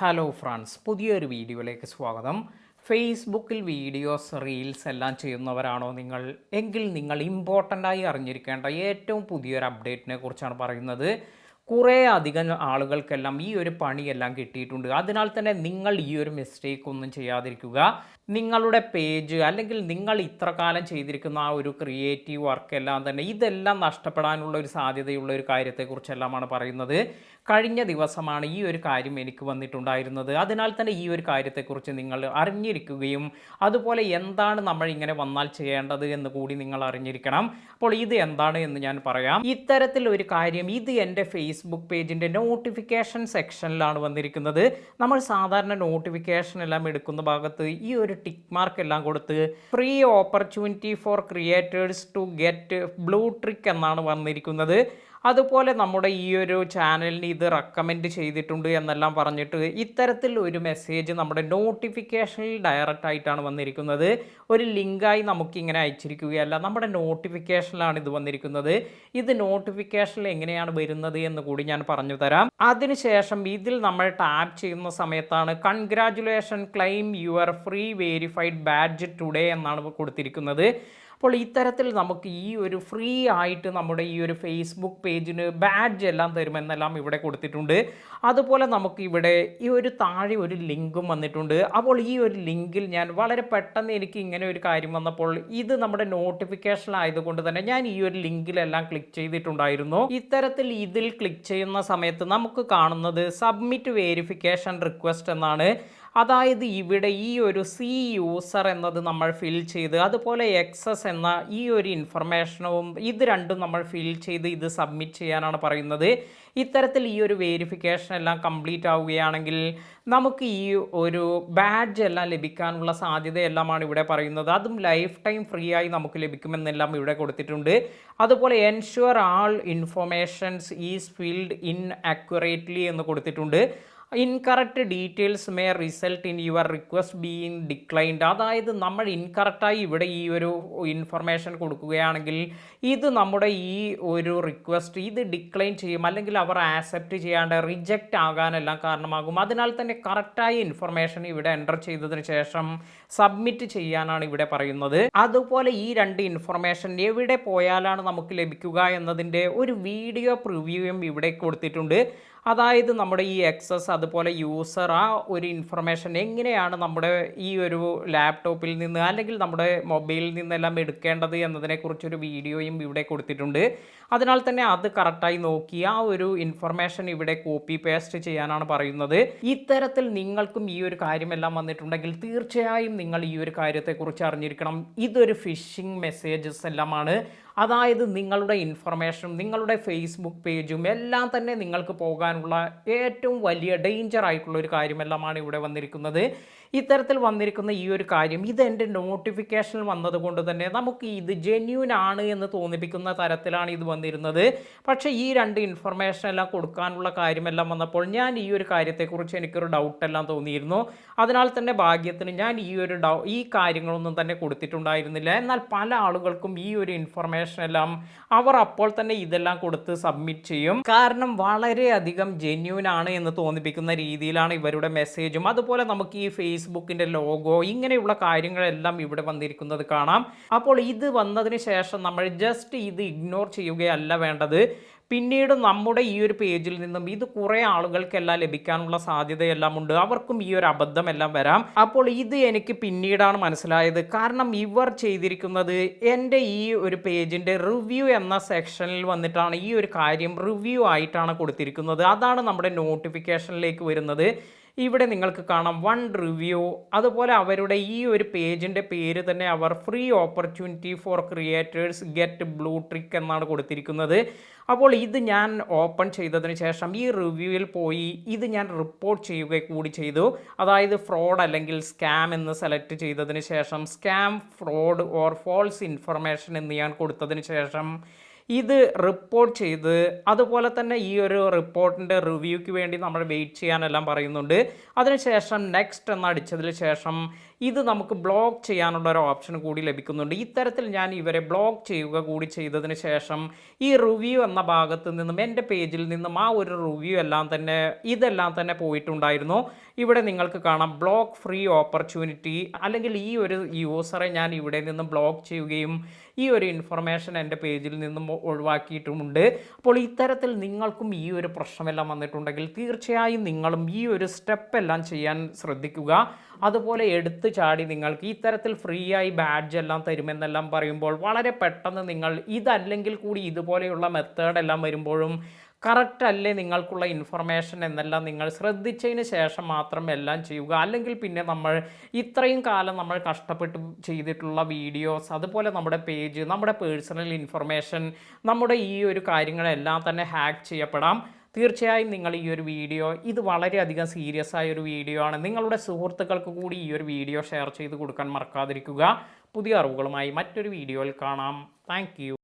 Hello friends, പുതിയൊരു വീഡിയോയിലേക്ക് സ്വാഗതം. ഫേസ്ബുക്കിൽ വീഡിയോസ്, റീൽസ് എല്ലാം ചെയ്യുന്നവരാണോ നിങ്ങൾ? എങ്കിൽ നിങ്ങൾ ഇമ്പോർട്ടൻ്റായി അറിഞ്ഞിരിക്കേണ്ട ഏറ്റവും പുതിയൊരു അപ്ഡേറ്റിനെ കുറിച്ചാണ് പറയുന്നത്. കുറേ അധികം ആളുകൾക്കെല്ലാം ഈ ഒരു പണിയെല്ലാം കിട്ടിയിട്ടുണ്ട്. അതിനാൽ തന്നെ നിങ്ങൾ ഈ ഒരു മിസ്റ്റേക്ക് ഒന്നും ചെയ്യാതിരിക്കുക. നിങ്ങളുടെ പേജ് അല്ലെങ്കിൽ നിങ്ങൾ ഇത്ര കാലം ചെയ്തിരിക്കുന്ന ആ ഒരു ക്രിയേറ്റീവ് വർക്ക് എല്ലാം തന്നെ ഇതെല്ലാം നഷ്ടപ്പെടാനുള്ള ഒരു സാധ്യതയുള്ള ഒരു കാര്യത്തെക്കുറിച്ചെല്ലാമാണ് പറയുന്നത്. കഴിഞ്ഞ ദിവസമാണ് ഈ ഒരു കാര്യം എനിക്ക് വന്നിട്ടുണ്ടായിരുന്നത്. അതിനാൽ തന്നെ ഈ ഒരു കാര്യത്തെക്കുറിച്ച് നിങ്ങൾ അറിഞ്ഞിരിക്കുകയും അതുപോലെ എന്താണ് നമ്മൾ ഇങ്ങനെ വന്നാൽ ചെയ്യേണ്ടത് എന്ന് കൂടി നിങ്ങൾ അറിഞ്ഞിരിക്കണം. അപ്പോൾ ഇത് എന്താണ് എന്ന് ഞാൻ പറയാം. ഇത്തരത്തിൽ ഒരു കാര്യം ഇത് എൻ്റെ ഫേസ്ബുക്ക് പേജിൻ്റെ നോട്ടിഫിക്കേഷൻ സെക്ഷനിലാണ് വന്നിരിക്കുന്നത്. നമ്മൾ സാധാരണ നോട്ടിഫിക്കേഷൻ എല്ലാം എടുക്കുന്ന ഭാഗത്ത് ഈ ഒരു ടിക്ക് മാർക്ക് എല്ലാം കൊടുത്ത് free opportunity for creators to get blue trick എന്നാണ് വന്നിരിക്കുന്നത്. അതുപോലെ നമ്മുടെ ഈ ഒരു ചാനലിന് ഇത് റെക്കമെൻഡ് ചെയ്തിട്ടുണ്ട് എന്നെല്ലാം പറഞ്ഞിട്ട് ഇത്തരത്തിൽ ഒരു മെസ്സേജ് നമ്മുടെ നോട്ടിഫിക്കേഷനിൽ ഡയറക്റ്റ് ആയിട്ടാണ് വന്നിരിക്കുന്നത്. ഒരു ലിങ്കായി നമുക്കിങ്ങനെ അയച്ചിരിക്കുകയല്ല, നമ്മുടെ നോട്ടിഫിക്കേഷനിലാണ് ഇത് വന്നിരിക്കുന്നത്. ഇത് നോട്ടിഫിക്കേഷനിൽ എങ്ങനെയാണ് വരുന്നത് എന്ന് കൂടി ഞാൻ പറഞ്ഞു തരാം. അതിനുശേഷം ഇതിൽ നമ്മൾ ടാപ്പ് ചെയ്യുന്ന സമയത്താണ് congratulation, claim your free verified badge today എന്നാണ് കൊടുത്തിരിക്കുന്നത്. അപ്പോൾ ഇത്തരത്തിൽ നമുക്ക് ഈ ഒരു ഫ്രീ ആയിട്ട് നമ്മുടെ ഈ ഒരു ഫേസ്ബുക്ക് പേജിന് ബാഡ്ജ് എല്ലാം തരുമെന്നെല്ലാം ഇവിടെ കൊടുത്തിട്ടുണ്ട്. അതുപോലെ നമുക്ക് ഇവിടെ ഈ ഒരു താഴെ ഒരു ലിങ്കും വന്നിട്ടുണ്ട്. അപ്പോൾ ഈ ഒരു ലിങ്കിൽ ഞാൻ വളരെ പെട്ടെന്ന് എനിക്ക് ഇങ്ങനെ ഒരു കാര്യം വന്നപ്പോൾ ഇത് നമ്മുടെ നോട്ടിഫിക്കേഷൻ ആയതുകൊണ്ട് തന്നെ ഞാൻ ഈ ഒരു ലിങ്കിലെല്ലാം ക്ലിക്ക് ചെയ്തിട്ടുണ്ടായിരുന്നു. ഇത്തരത്തിൽ ഇതിൽ ക്ലിക്ക് ചെയ്യുന്ന സമയത്ത് നമുക്ക് കാണുന്നത് സബ്മിറ്റ് വേരിഫിക്കേഷൻ റിക്വസ്റ്റ് എന്നാണ്. അതായത് ഇവിടെ ഈ ഒരു സി യൂസർ എന്നത് നമ്മൾ ഫിൽ ചെയ്ത് അതുപോലെ എക്സസ് എന്ന ഈ ഒരു ഇൻഫർമേഷനും ഇത് രണ്ടും നമ്മൾ ഫിൽ ചെയ്ത് ഇത് സബ്മിറ്റ് ചെയ്യാനാണ് പറയുന്നത്. ഇത്തരത്തിൽ ഈ ഒരു വേരിഫിക്കേഷൻ എല്ലാം കംപ്ലീറ്റ് ആവുകയാണെങ്കിൽ നമുക്ക് ഈ ഒരു ബാഡ്ജ് എല്ലാം ലഭിക്കാനുള്ള സാധ്യതയെല്ലാമാണ് ഇവിടെ പറയുന്നത്. അതും ലൈഫ് ടൈം ഫ്രീ ആയി നമുക്ക് ലഭിക്കുമെന്നെല്ലാം ഇവിടെ കൊടുത്തിട്ടുണ്ട്. അതുപോലെ ensure all informations is filled in accurately എന്ന് കൊടുത്തിട്ടുണ്ട്. Incorrect details may result in your request being declined. അതായത് നമ്മൾ ഇൻകറക്റ്റായി ഇവിടെ ഈ ഒരു ഇൻഫർമേഷൻ കൊടുക്കുകയാണെങ്കിൽ ഇത് നമ്മുടെ ഈ ഒരു റിക്വസ്റ്റ് ഇത് ഡിക്ലൈൻ ചെയ്യും, അല്ലെങ്കിൽ അവർ ആക്സെപ്റ്റ് ചെയ്യാണ്ട് റിജക്റ്റ് ആകാനെല്ലാം കാരണമാകും. അതിനാൽ തന്നെ കറക്റ്റായ ഇൻഫർമേഷൻ ഇവിടെ എൻ്റർ ചെയ്തതിന് ശേഷം സബ്മിറ്റ് ചെയ്യാനാണ് ഇവിടെ പറയുന്നത്. അതുപോലെ ഈ രണ്ട് ഇൻഫർമേഷൻ എവിടെ പോയാലാണ് നമുക്ക് ലഭിക്കുക എന്നതിൻ്റെ ഒരു വീഡിയോ പ്രിവ്യൂയും ഇവിടെ കൊടുത്തിട്ടുണ്ട്. അതായത് നമ്മുടെ ഈ എക്സസ് അതുപോലെ യൂസർ ആ ഒരു ഇൻഫർമേഷൻ എങ്ങനെയാണ് നമ്മുടെ ഈ ഒരു ലാപ്ടോപ്പിൽ നിന്ന് അല്ലെങ്കിൽ നമ്മുടെ മൊബൈലിൽ നിന്നെല്ലാം എടുക്കേണ്ടത് എന്നതിനെക്കുറിച്ചൊരു വീഡിയോയും ഇവിടെ കൊടുത്തിട്ടുണ്ട്. അതിനാൽ തന്നെ അത് കറക്റ്റായി നോക്കി ആ ഒരു ഇൻഫർമേഷൻ ഇവിടെ കോപ്പി പേസ്റ്റ് ചെയ്യാനാണ് പറയുന്നത്. ഇത്തരത്തിൽ നിങ്ങൾക്കും ഈ ഒരു കാര്യമെല്ലാം വന്നിട്ടുണ്ടെങ്കിൽ തീർച്ചയായും നിങ്ങൾ ഈ ഒരു കാര്യത്തെക്കുറിച്ച് അറിഞ്ഞിരിക്കണം. ഇതൊരു ഫിഷിംഗ് മെസ്സേജസ് എല്ലാമാണ്. അതായത് നിങ്ങളുടെ ഇൻഫർമേഷനും നിങ്ങളുടെ ഫേസ്ബുക്ക് പേജും എല്ലാം തന്നെ നിങ്ങൾക്ക് പോകാനുള്ള ഏറ്റവും വലിയ ഡേഞ്ചർ ആയിട്ടുള്ള ഒരു കാര്യമെല്ലാമാണ് ഇവിടെ വന്നിരിക്കുന്നത്. ഇത്തരത്തിൽ വന്നിരിക്കുന്ന ഈ ഒരു കാര്യം ഇത് എൻ്റെ നോട്ടിഫിക്കേഷനിൽ വന്നതുകൊണ്ട് തന്നെ നമുക്ക് ഇത് ജെന്യൂൻ ആണ് എന്ന് തോന്നിപ്പിക്കുന്ന തരത്തിലാണ് ഇത് വന്നിരുന്നത്. പക്ഷേ ഈ രണ്ട് ഇൻഫർമേഷൻ എല്ലാം കൊടുക്കാനുള്ള കാര്യമെല്ലാം വന്നപ്പോൾ ഞാൻ ഈ ഒരു കാര്യത്തെക്കുറിച്ച് എനിക്കൊരു ഡൗട്ടെല്ലാം തോന്നിയിരുന്നു. അതിനാൽ തന്നെ ഭാഗ്യത്തിന് ഞാൻ ഈ കാര്യങ്ങളൊന്നും തന്നെ കൊടുത്തിട്ടുണ്ടായിരുന്നില്ല. എന്നാൽ പല ആളുകൾക്കും ഈ ഒരു ഇൻഫർമേഷൻ എല്ലാം അവർ അപ്പോൾ തന്നെ ഇതെല്ലാം കൊടുത്ത് സബ്മിറ്റ് ചെയ്യും. കാരണം വളരെയധികം ജെന്യൂൻ ആണ് എന്ന് തോന്നിപ്പിക്കുന്ന രീതിയിലാണ് ഇവരുടെ മെസ്സേജും. അതുപോലെ നമുക്ക് ഈ ഫേസ്ബുക്കിൻ്റെ ലോഗോ ഇങ്ങനെയുള്ള കാര്യങ്ങളെല്ലാം ഇവിടെ വന്നിരിക്കുന്നത് കാണാം. അപ്പോൾ ഇത് വന്നതിന് ശേഷം നമ്മൾ ജസ്റ്റ് ഇത് ഇഗ്നോർ ചെയ്യുകയല്ല വേണ്ടത്. പിന്നീട് നമ്മുടെ ഈ ഒരു പേജിൽ നിന്നും ഇത് കുറേ ആളുകൾക്കെല്ലാം ലഭിക്കാനുള്ള സാധ്യതയെല്ലാം ഉണ്ട്. അവർക്കും ഈ ഒരു അബദ്ധമെല്ലാം വരാം. അപ്പോൾ ഇത് എനിക്ക് പിന്നീടാണ് മനസ്സിലായത്. കാരണം ഇവർ ചെയ്തിരിക്കുന്നത് എൻ്റെ ഈ ഒരു പേജിൻ്റെ റിവ്യൂ എന്ന സെക്ഷനിൽ വന്നിട്ടാണ് ഈ ഒരു കാര്യം റിവ്യൂ ആയിട്ടാണ് കൊടുത്തിരിക്കുന്നത്. അതാണ് നമ്മുടെ നോട്ടിഫിക്കേഷനിലേക്ക് വരുന്നത്. ഇവിടെ നിങ്ങൾക്ക് കാണാം 1 റിവ്യൂ. അതുപോലെ അവരുടെ ഈ ഒരു പേജിൻ്റെ പേര് തന്നെ അവർ free opportunity for creators get blue trick എന്നാണ് കൊടുത്തിരിക്കുന്നത്. അപ്പോൾ ഇത് ഞാൻ ഓപ്പൺ ചെയ്തതിന് ശേഷം ഈ റിവ്യൂവിൽ പോയി ഇത് ഞാൻ റിപ്പോർട്ട് ചെയ്യുക കൂടി ചെയ്തു. അതായത് ഫ്രോഡ് അല്ലെങ്കിൽ സ്കാം എന്ന് സെലക്ട് ചെയ്തതിന് ശേഷം scam, fraud or false information എന്ന് ഞാൻ കൊടുത്തതിന് ശേഷം ഇത് റിപ്പോർട്ട് ചെയ്ത് അതുപോലെ തന്നെ ഈ ഒരു റിപ്പോർട്ടിൻ്റെ റിവ്യൂക്ക് വേണ്ടി നമ്മൾ വെയിറ്റ് ചെയ്യാനെല്ലാം പറയുന്നുണ്ട്. അതിനുശേഷം നെക്സ്റ്റ് എന്നടിച്ചതിന് ശേഷം ഇത് നമുക്ക് ബ്ലോക്ക് ചെയ്യാനുള്ള ഒരു ഓപ്ഷൻ കൂടി ലഭിക്കുന്നുണ്ട്. ഇത്തരത്തിൽ ഞാൻ ഇവരെ ബ്ലോക്ക് ചെയ്യുക കൂടി ചെയ്തതിന് ശേഷം ഈ റിവ്യൂ എന്ന ഭാഗത്ത് നിന്നും എൻ്റെ പേജിൽ നിന്നും ആ ഒരു റിവ്യൂ ഇതെല്ലാം തന്നെ പോയിട്ടുണ്ടായിരുന്നു. ഇവിടെ നിങ്ങൾക്ക് കാണാം ബ്ലോക്ക് ഫ്രീ ഓപ്പർച്യൂണിറ്റി, അല്ലെങ്കിൽ ഈ ഒരു യൂസറെ ഞാൻ ഇവിടെ നിന്നും ബ്ലോക്ക് ചെയ്യുകയും ഈ ഒരു ഇൻഫർമേഷൻ എൻ്റെ പേജിൽ നിന്നും ഒഴിവാക്കിയിട്ടുമുണ്ട്. അപ്പോൾ ഇത്തരത്തിൽ നിങ്ങൾക്കും ഈ ഒരു പ്രശ്നമെല്ലാം വന്നിട്ടുണ്ടെങ്കിൽ തീർച്ചയായും നിങ്ങളും ഈ ഒരു സ്റ്റെപ്പ് എല്ലാം ചെയ്യാൻ ശ്രദ്ധിക്കുക. അതുപോലെ എടുത്തു ചാടി നിങ്ങൾക്ക് ഇത്തരത്തിൽ ഫ്രീ ആയി ബാഡ്ജ് എല്ലാം തരുമെന്നെല്ലാം പറയുമ്പോൾ വളരെ പെട്ടെന്ന് നിങ്ങൾ ഇതല്ലെങ്കിൽ കൂടി ഇതുപോലെയുള്ള മെത്തേഡ് എല്ലാം വരുമ്പോഴും കറക്റ്റ് അല്ലേ നിങ്ങൾക്കുള്ള ഇൻഫർമേഷൻ എന്നെല്ലാം നിങ്ങൾ ശ്രദ്ധിച്ചതിന് ശേഷം മാത്രം എല്ലാം ചെയ്യുക. അല്ലെങ്കിൽ പിന്നെ നമ്മൾ ഇത്രയും കാലം നമ്മൾ കഷ്ടപ്പെട്ട് ചെയ്തിട്ടുള്ള വീഡിയോസ്, അതുപോലെ നമ്മുടെ പേജ്, നമ്മുടെ പേഴ്സണൽ ഇൻഫർമേഷൻ, നമ്മുടെ ഈ ഒരു കാര്യങ്ങളെല്ലാം തന്നെ ഹാക്ക് ചെയ്യപ്പെടാം. തീർച്ചയായും നിങ്ങൾ ഈ ഒരു വീഡിയോ, ഇത് വളരെയധികം സീരിയസ് ആയ ഒരു വീഡിയോ ആണ്. നിങ്ങളുടെ സുഹൃത്തുക്കൾക്ക് കൂടി ഈ ഒരു വീഡിയോ ഷെയർ ചെയ്ത് കൊടുക്കാൻ മറക്കാതിരിക്കുക. പുതിയ അറിവുകളുമായി മറ്റൊരു വീഡിയോയിൽ കാണാം. താങ്ക്